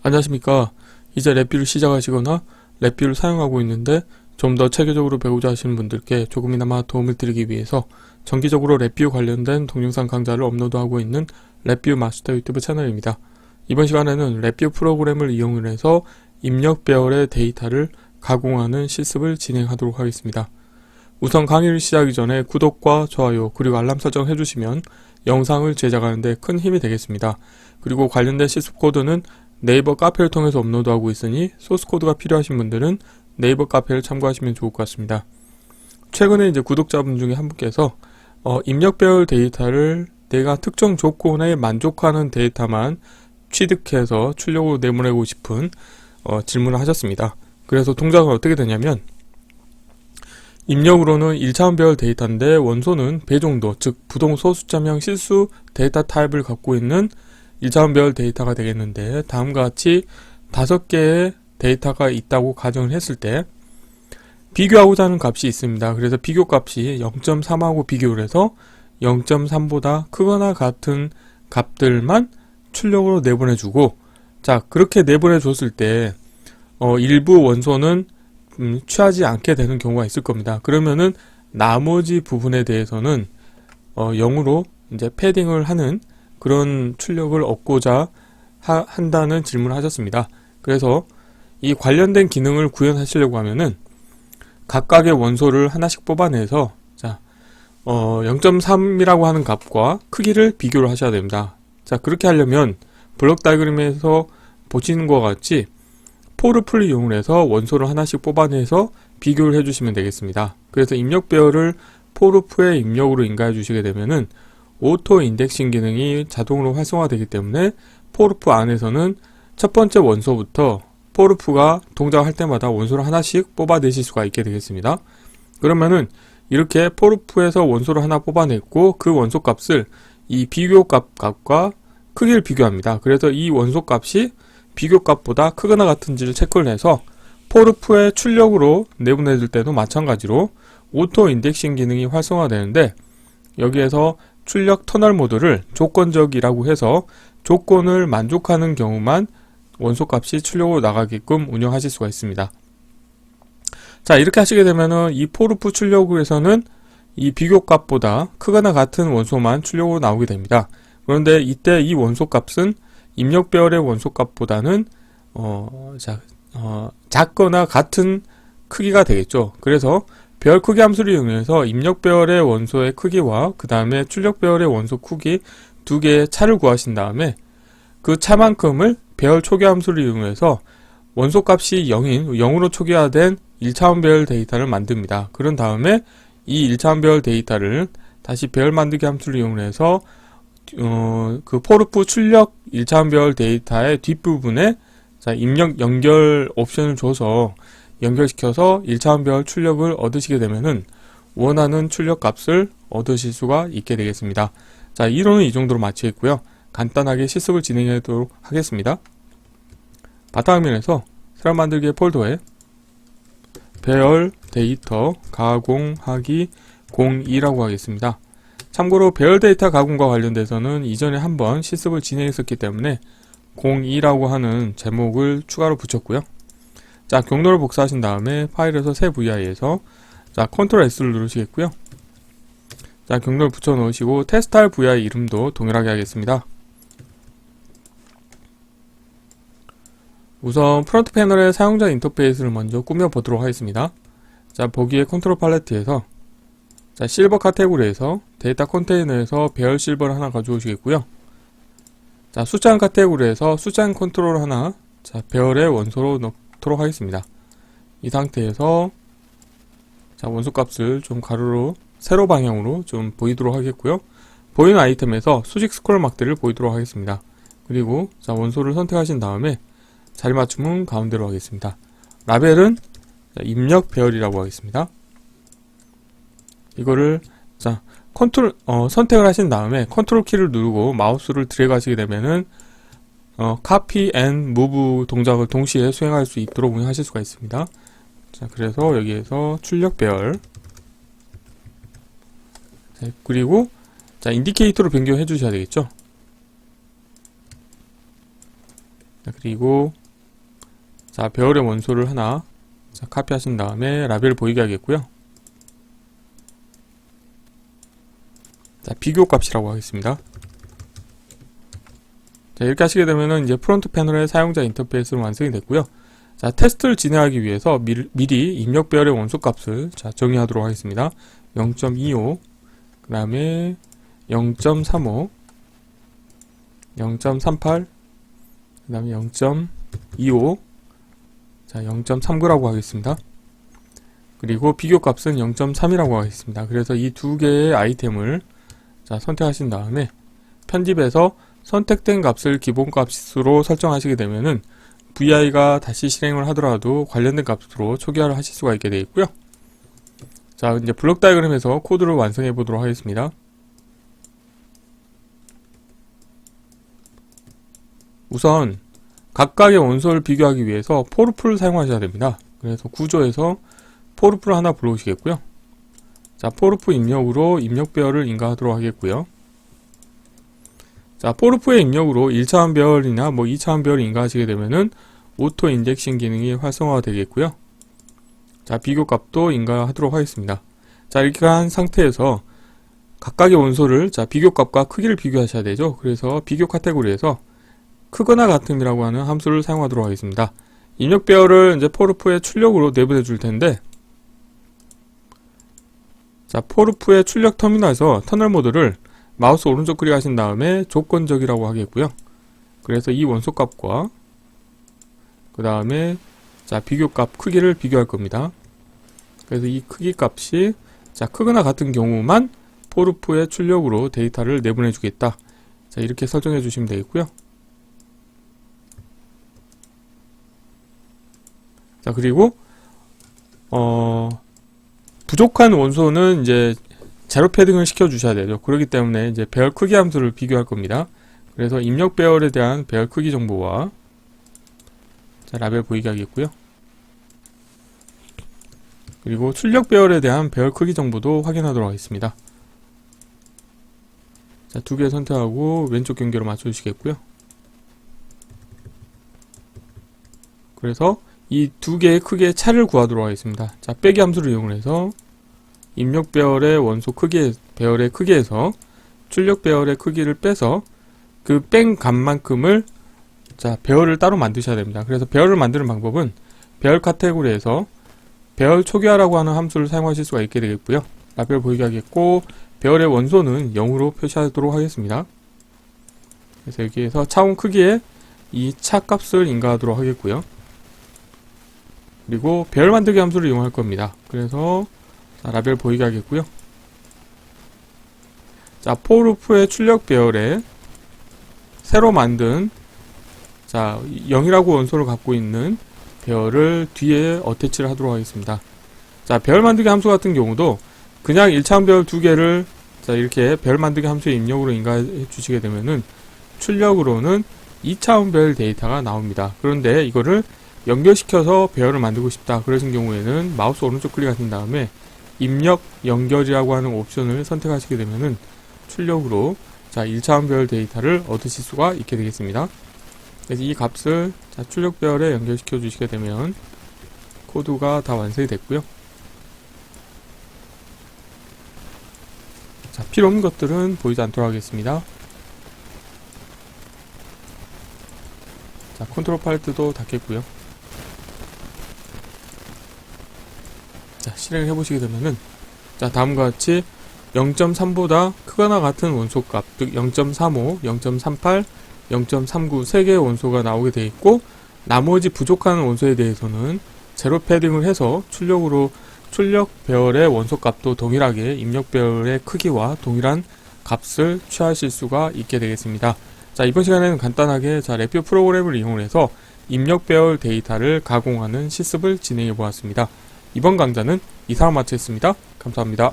안녕하십니까. 이제 랩뷰를 시작하시거나 랩뷰를 사용하고 있는데 좀 더 체계적으로 배우자 하시는 분들께 조금이나마 도움을 드리기 위해서 정기적으로 랩뷰 관련된 동영상 강좌를 업로드하고 있는 랩뷰 마스터 유튜브 채널입니다. 이번 시간에는 랩뷰 프로그램을 이용을 해서 입력 배열의 데이터를 가공하는 실습을 진행하도록 하겠습니다. 우선 강의를 시작하기 전에 구독과 좋아요 그리고 알람 설정 해주시면 영상을 제작하는 데 큰 힘이 되겠습니다. 그리고 관련된 실습 코드는 네이버 카페를 통해서 업로드하고 있으니 소스코드가 필요하신 분들은 네이버 카페를 참고하시면 좋을 것 같습니다. 최근에 이제 구독자분 중에 한 분께서 입력 배열 데이터를 내가 특정 조건에 만족하는 데이터만 취득해서 출력으로 내보내고 싶은 질문을 하셨습니다. 그래서 동작은 어떻게 되냐면 입력으로는 1차원 배열 데이터인데 원소는 배종도, 즉 부동소 숫자명 실수 데이터 타입을 갖고 있는 1차원 배열 데이터가 되겠는데 다음과 같이 5개의 데이터가 있다고 가정을 했을 때 비교하고자 하는 값이 있습니다. 그래서 비교 값이 0.3하고 비교를 해서 0.3보다 크거나 같은 값들만 출력으로 내보내주고, 자 그렇게 내보내줬을 때 일부 원소는 취하지 않게 되는 경우가 있을 겁니다. 그러면은 나머지 부분에 대해서는 0으로 이제 패딩을 하는 그런 출력을 얻고자 한다는 질문을 하셨습니다. 그래서 이 관련된 기능을 구현하시려고 하면은 각각의 원소를 하나씩 뽑아내서 0.3이라고 하는 값과 크기를 비교를 하셔야 됩니다. 자 그렇게 하려면 블록 다이어그램에서 보시는 것과 같이 포르프를 이용해서 원소를 하나씩 뽑아내서 비교를 해주시면 되겠습니다. 그래서 입력 배열을 포르프의 입력으로 인가해 주시게 되면은 오토 인덱싱 기능이 자동으로 활성화되기 때문에 포르프 안에서는 첫 번째 원소부터 포르프가 동작할 때마다 원소를 하나씩 뽑아내실 수가 있게 되겠습니다. 그러면은 이렇게 포르프에서 원소를 하나 뽑아냈고 그 원소 값을 이 비교 값과 크기를 비교합니다. 그래서 이 원소 값이 비교 값보다 크거나 같은지를 체크를 해서 포르프의 출력으로 내보내줄 때도 마찬가지로 오토 인덱싱 기능이 활성화되는데 여기에서 출력 터널 모드를 조건적이라고 해서 조건을 만족하는 경우만 원소 값이 출력으로 나가게끔 운영하실 수가 있습니다. 자 이렇게 하시게 되면은 이 포르프 출력에서는 이 비교 값보다 크거나 같은 원소만 출력으로 나오게 됩니다. 그런데 이때 이 원소 값은 입력 배열의 원소 값보다는 작거나 같은 크기가 되겠죠. 그래서 배열 크기 함수를 이용해서 입력 배열의 원소의 크기와 그 다음에 출력 배열의 원소 크기 두 개의 차를 구하신 다음에 그 차만큼을 배열 초기 함수를 이용해서 원소 값이 0으로 초기화된 1차원 배열 데이터를 만듭니다. 그런 다음에 이 1차원 배열 데이터를 다시 배열 만들기 함수를 이용해서 그 포르프 출력 1차원 배열 데이터의 뒷부분에 입력 연결 옵션을 줘서 연결시켜서 1차원 배열 출력을 얻으시게 되면은 원하는 출력 값을 얻으실 수가 있게 되겠습니다. 자, 이론은 이 정도로 마치겠고요. 간단하게 실습을 진행하도록 하겠습니다. 바탕화면에서 새로 만들기의 폴더에 배열 데이터 가공하기 02라고 하겠습니다. 참고로 배열 데이터 가공과 관련돼서는 이전에 한번 실습을 진행했었기 때문에 02라고 하는 제목을 추가로 붙였고요. 자, 경로를 복사하신 다음에 파일에서 새 VI에서 컨트롤 S를 누르시겠고요. 자, 경로를 붙여 넣으시고 테스트할 VI 이름도 동일하게 하겠습니다. 우선 프론트 패널의 사용자 인터페이스를 먼저 꾸며 보도록 하겠습니다. 자, 보기의 컨트롤 팔레트에서 실버 카테고리에서 데이터 컨테이너에서 배열 실버를 하나 가져오시겠고요. 자, 숫자형 카테고리에서 숫자형 컨트롤 하나 배열의 원소로 넣도록 하겠습니다. 이 상태에서 원소 값을 좀 가로로 세로 방향으로 좀 보이도록 하겠고요. 보이는 아이템에서 수직 스크롤 막대를 보이도록 하겠습니다. 그리고 원소를 선택하신 다음에 자리 맞춤은 가운데로 하겠습니다. 라벨은 입력 배열이라고 하겠습니다. 이거를 선택을 하신 다음에 컨트롤 키를 누르고 마우스를 드래그 하시게 되면은 copy and move 동작을 동시에 수행할 수 있도록 운영하실 수가 있습니다. 자, 그래서 여기에서 출력 배열 그리고 인디케이터로 변경해 주셔야 되겠죠. 자, 그리고 자, 배열의 원소를 하나 자, 카피하신 다음에 라벨 보이게 하겠고요. 자, 비교 값이라고 하겠습니다. 자, 이렇게 하시게 되면은 이제 프론트 패널의 사용자 인터페이스로 완성이 됐고요. 자, 테스트를 진행하기 위해서 미리 입력 배열의 원소 값을 자, 정의하도록 하겠습니다. 0.25, 그 다음에 0.35, 0.38, 그 다음에 0.25, 자, 0.39라고 하겠습니다. 그리고 비교 값은 0.3이라고 하겠습니다. 그래서 이 두 개의 아이템을 자, 선택하신 다음에 편집에서 선택된 값을 기본값으로 설정하시게 되면은 VI가 다시 실행을 하더라도 관련된 값으로 초기화를 하실 수가 있게 되어 있고요. 자, 이제 블록 다이어그램에서 코드를 완성해 보도록 하겠습니다. 우선 각각의 원소를 비교하기 위해서 포르풀을 사용하셔야 됩니다. 그래서 구조에서 포르풀 하나 불러오시겠고요. 자, 포르풀 입력으로 입력 배열을 인가하도록 하겠고요. 자, 포르풀의 입력으로 1차원 배열이나 2차원 배열을 인가하시게 되면은 오토 인덱싱 기능이 활성화가 되겠고요. 자, 비교 값도 인가하도록 하겠습니다. 자, 이렇게 한 상태에서 각각의 원소를 자, 비교 값과 크기를 비교하셔야 되죠. 그래서 비교 카테고리에서 크거나 같음이라고 하는 함수를 사용하도록 하겠습니다. 입력 배열을 이제 포르프의 출력으로 내보내 줄 텐데, 자, 포르프의 출력 터미널에서 터널 모드를 마우스 오른쪽 클릭하신 다음에 조건적이라고 하겠고요. 그래서 이 원소 값과 그 다음에 자, 비교 값 크기를 비교할 겁니다. 그래서 이 크기 값이 자, 크거나 같은 경우만 포르프의 출력으로 데이터를 내보내 주겠다. 자, 이렇게 설정해 주시면 되겠고요. 자, 그리고 부족한 원소는 이제 제로 패딩을 시켜 주셔야 되죠. 그렇기 때문에 이제 배열 크기 함수를 비교할 겁니다. 그래서 입력 배열에 대한 배열 크기 정보와 자, 라벨 보이게 하겠고요. 그리고 출력 배열에 대한 배열 크기 정보도 확인하도록 하겠습니다. 자, 두 개 선택하고 왼쪽 경계로 맞춰 주시겠고요. 그래서 이 두 개의 크기의 차를 구하도록 하겠습니다. 자, 빼기 함수를 이용해서 입력 배열의 원소 배열의 크기에서 출력 배열의 크기를 빼서 그 뺀 값만큼을 자, 배열을 따로 만드셔야 됩니다. 그래서 배열을 만드는 방법은 배열 카테고리에서 배열 초기화라고 하는 함수를 사용하실 수가 있게 되겠고요. 라벨 보이게 하겠고, 배열의 원소는 0으로 표시하도록 하겠습니다. 그래서 여기에서 차원 크기에 이 차 값을 인가하도록 하겠고요. 그리고 배열 만들기 함수를 이용할 겁니다. 그래서 자, 라벨 보이게 하겠고요. 자, 포르프의 출력 배열에 새로 만든 자, 0이라고 원소를 갖고 있는 배열을 뒤에 어태치를 하도록 하겠습니다. 자, 배열 만들기 함수 같은 경우도 그냥 1차원 배열 두 개를 자, 이렇게 배열 만들기 함수의 입력으로 인가해 주시게 되면은 출력으로는 2차원 배열 데이터가 나옵니다. 그런데 이거를 연결시켜서 배열을 만들고 싶다 그러신 경우에는 마우스 오른쪽 클릭하신 다음에 입력 연결이라고 하는 옵션을 선택하시게 되면은 출력으로 자, 1차원 배열 데이터를 얻으실 수가 있게 되겠습니다. 그래서 이 값을 자, 출력 배열에 연결시켜 주시게 되면 코드가 다 완성이 됐고요. 자, 필요 없는 것들은 보이지 않도록 하겠습니다. 자, 컨트롤 팔트도 닫겠고요. 자, 실행을 해보시게 되면은 자, 다음과 같이 0.3보다 크거나 같은 원소값, 즉 0.35, 0.38, 0.39 세 개의 원소가 나오게 되어 있고, 나머지 부족한 원소에 대해서는 제로 패딩을 해서 출력 배열의 원소값도 동일하게 입력 배열의 크기와 동일한 값을 취하실 수가 있게 되겠습니다. 자, 이번 시간에는 간단하게 자, 랩뷰 프로그램을 이용해서 입력 배열 데이터를 가공하는 실습을 진행해 보았습니다. 이번 강좌는 이상으로 마치겠습니다. 감사합니다.